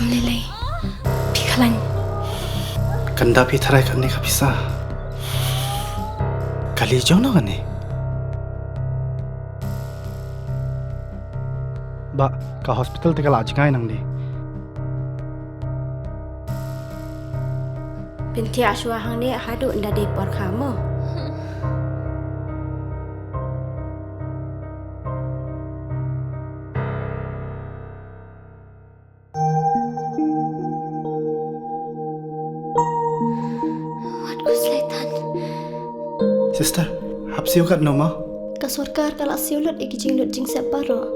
Lele, Pikalan. Kanda pitharai karne ka bisa. Kali jauh na kane. Ba, ka hospital te kala ajingai nang ni. Binti aswa hang ni hadu nda de por kamu. Waduh setan. Sister, hapsi ukat no ma? Ka sarkar kala siulut ikijing lut jing separo.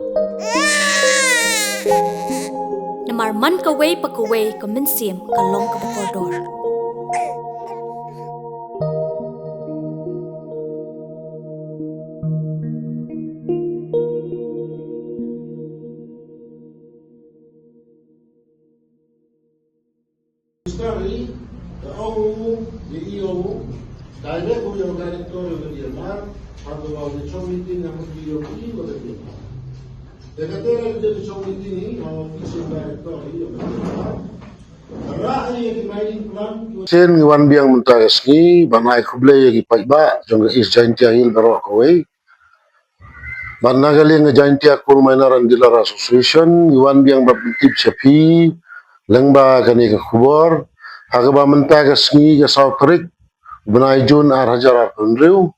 Namar man ka way pa ka way ka minsim ka long ka bakordor. Story, the OU, the EO, direct with your director of the Myanmar, and about the chong meeting ng EO of the Myanmar. The katera ng chong meeting ng official director of the Myanmar. Sen wan biang mentaski banai kuble yagi paiba jong is jaintia hil baro kawai ban nagaling jaintia kul mainaran dilar association wan biang babtip chapi lengba kani ka khubor hagaba mentaski ga sautrik banai jun ar hajar ar penriu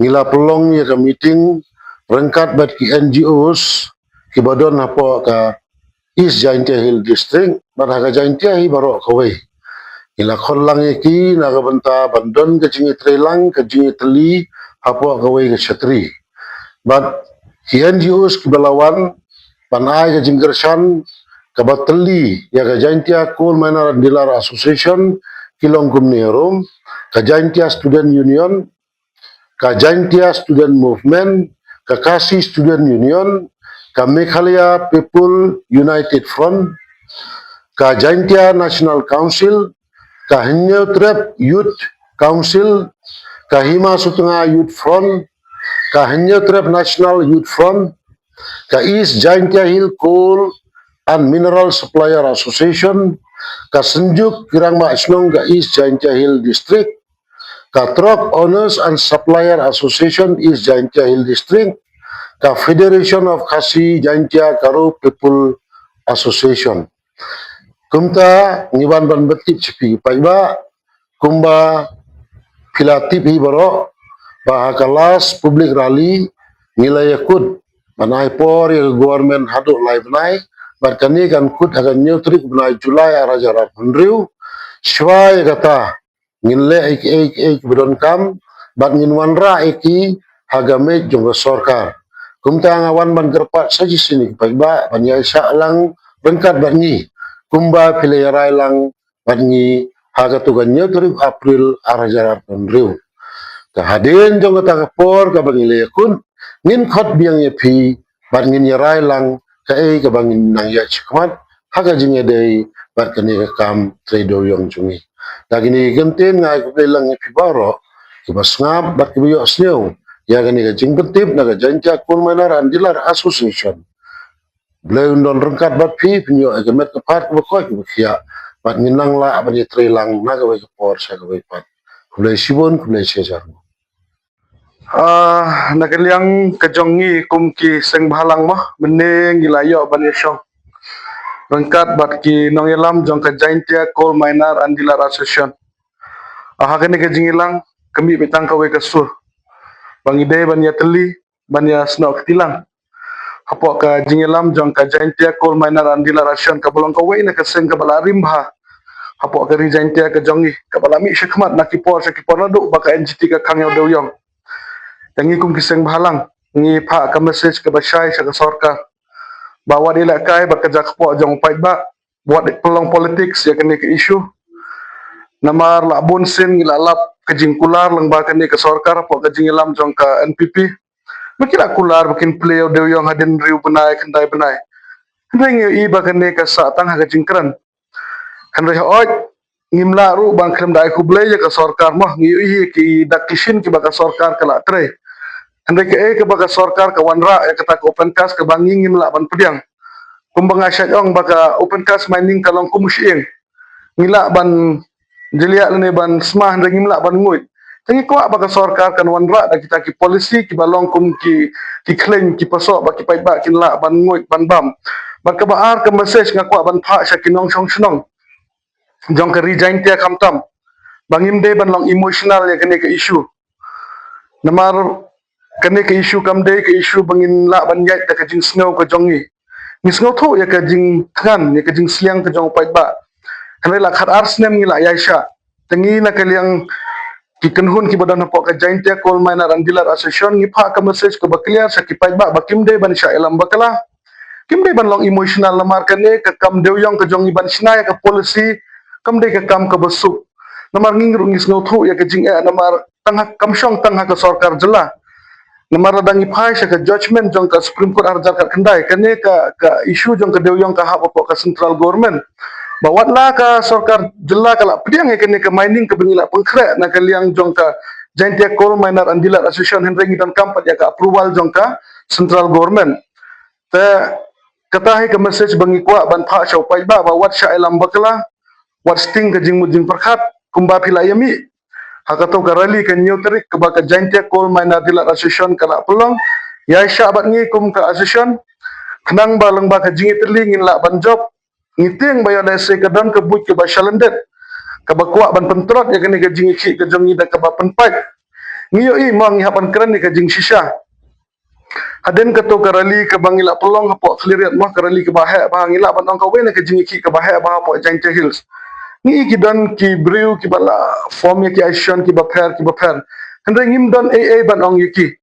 ngila pelong ya ka meeting rengkat bat ki NGOs ki badon hapo ka East Jaintia Hill District, baraga Jaintia hi baro kawai. Ila khonlang eki nagabanta bandon ke jingi trelang ke jingi teli hapo kawai ke chatri. But ki NGOs ki balawan panai ke jinggershan ke bateli ya ke Jaintia Coal Miner and Dealer Association kilong kumni rom ke Jaintia Student Union ke Jaintia Student Movement ke Kasi Student Union ka Meghalaya People United Front, ka Jaintia National Council, ka Henyo Trep Youth Council, ka Hima Sutunga Youth Front, ka Henyo Trep National Youth Front, ka East Jaintia Hill Coal and Mineral Supplier Association, ka Senjuk Kirangma Isnong ka East Jaintia Hill District, ka Truck Owners and Supplier Association East Jaintia Hill District, ka Federation of Khasi Jaintia Karo People Association. Kumta ngiban ban betip cipi paiba kumba filatip hi baro bah kelas public rally nilai yakut banai por ya government haduk lai banai barkani kan kut akan nyutrik banai Julai arajar penriu shwai kata nginle ek bedon kam bat nginwanra eki hagame jong sorkar kumta ngawan ban gerpat saji sini paiba banyai lang bengkat banyi kumba pilerai lang banyi haga tugannya turip April arajar penriu kahadin jong kata kapor ka bangile kun ngin khot biang ye pi ban ngin yarai lang ka ka bangin nang ya chikmat haga jinge dei bat kani ka kam tredo yong chungi dagini genten ngai ko lang ye pi baro ki basngap bat ki yo sneu ya kani ka jing betip naga Jaintia Coal Miner and Dealer Association Bleun don rengkat bat pi pinyo agamet kepat bekoi kia bat nginang la bani trelang naga we kapor sa ka we pat kulai sibon kulai sejar nakaliang kejongi kumki seng bahalang mah meneng gilayo bani syong rengkat bat ki nong yelam jong ke Jaintia Coal Miner and Dealer Association hakani ke jingilang kami betang kawe kasur bangide bania teli bania snok tilang hapo ka jingilam jong ka Jaintia Coal Miner and Dealer Association ka bolong kawe na kaseng ka balarim ha hapo ka Jaintia ka jongi ka balami syakmat nakipor nadu baka NGT ka kangyaw doyong yang ikum kiseng bahalang ngi pa ka message ka basay sa sorka bawa dila kay baka jakpo jong pait ba buat pelong politics ya kani ke issue namar labun sin ngilalap kejingkular lang ba kani ke sorkar po kejingilam jong ka NPP makila kular bakin play de yang hadin riu benai kendai benai ndeng i ba kani ka sa tang ha kejingkran kan re oj ngimla ru bang krem dai kuble ya ka sorkar mah ngi ki dakishin ki baka sorkar kala tre Hendai ke baka sorkar ke wanra ya kata ke open cast ke bangi ngimla ban pediang kumbang asyat ong baka open cast mining kalong kumusyeng ngila ban jelia lene ban smah ndang ngila ban nguit tangi ko baka sarkar kan wanra da kita ki polisi ki balong kum ki claim ki pasok baki pai ba kin la ban nguit ban bam baka baar ka message ngakwa ban pha sya kinong song snong jong ka resign tia kamtam bangim de ban long emotional ya kene ke issue namar kene ke issue kam de ke issue bangin la ban yai ta ka jing snow ka jongi ni snow tho ya ka jing kan ya ka jing sliang ka jong pai ba kene la khat arsnem ngi la yaisha tengi na kaliang ki kenhun ki badan pok ka jaintia coal miner and dealer association ngi pha ka message ka bakliar sa ki pai ba bakim de ban sha elam bakala kim de ban long emotional lamar kane ka kam de yong ka jong ban snaya ka policy kam de ka kam ka basu namar nging ru ngis ngothu ya ka jing namar tangha kam shong tangha ka sarkar jela namar dangi phai sa ka judgment jong ka supreme court arjar ka kandai kane ka issue jong ka de yong ka ha pok ka central government bawat la ka sarkar jela kala pediang ya kane ka mining ka bengila pengkre na kaliang jong ka jaintia coal miner and dealer association henrengi dan kampat ya ka approval jong ka central government ta katahi ka message bangi kwa ban pha chau pai ba wat sha elam bakala wat sting ka jing mujing perkhat kumba philayami hakato ka rally ka new tarik ka ba ka jaintia coal miner dealer association kala pelong ya sha bat ngi kum ka association khnang ba lang ba ka jing terli ngin la ban job ngiting ba ya dese ka don ka buj ka ba shalandet ka ba kwa ban pentrot ya kene ka jing chi ka jongi da ka ba penpai ngiyo i mang hapan kran ni ka jing shisha Aden ka to karali ka bangila pelong hapo cleariat mah karali ka bahe bangila ban ong ka we na ka jingi ki ka bahe ba hapo Jaintia Hills ni ki don ki brew ki bala form ya ki action ki ba pher hendre ngim don ban ong yiki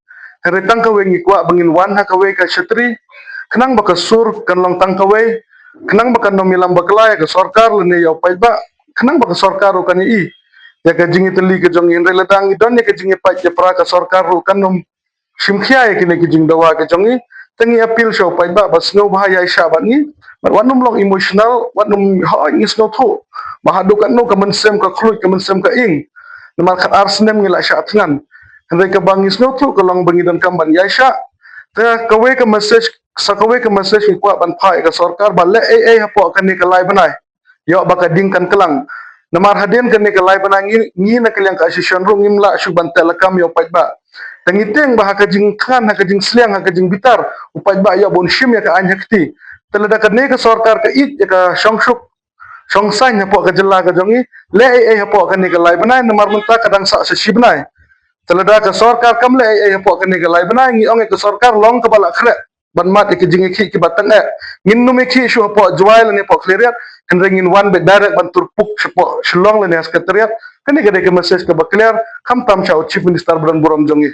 hendre tang ka we ngi kwa bangin wan ha ka we ka shatri kenang ba ka sur kan long tang ka we kenang ba kan nomilam bakla ya ka sarkar lene ya pai ba kenang ba ka sarkar kan i ya ka jingi teli ka jong hendre ladang don ya ka jingi pai ya pra ka sarkar kan nom simkhia ya kini kijing dawa ke jongi tengi appeal show pai ba snow bahaya isha ba ni wanum long emotional wanum ha ni snow tho mahadu kan no kamen sem ka khlut kamen sem ka ing namar khat arsnem ngila sha tngan hande ka bang snow tho ka long bangi dan kamban ya sha ta kawe ka message sa kawe ka message ni kwa ban phai ka sarkar ba le hapo kan ni ka lai banai yo ba ka ding kan kelang namar hadin kan ni ka lai banai ngi na kaliang ka association ru ngimla shu ban telekam yo pai ba tengiteng bah ka jing khan ha ka jing sliang ha ka jing bitar upai ba ya bon shim ya ka anyakti telada ka ne ka sarkar ka it ya ka shongshuk shongsai ha po ka jella ka jongi le ha po ka ne ka lai banai namar munta kadang sa shibnai telada ka sarkar kam le ha po ka ne ka lai banai ngi ong ka sarkar long ka bala khre ban mat ka jing ki batang ngin no me ki shu po jual ne po cleariat kan ringin wan be direct ban turpuk shlong le ne sekretariat kani ka de ka message ka ba clear kam tam chau chief minister bran borom jongi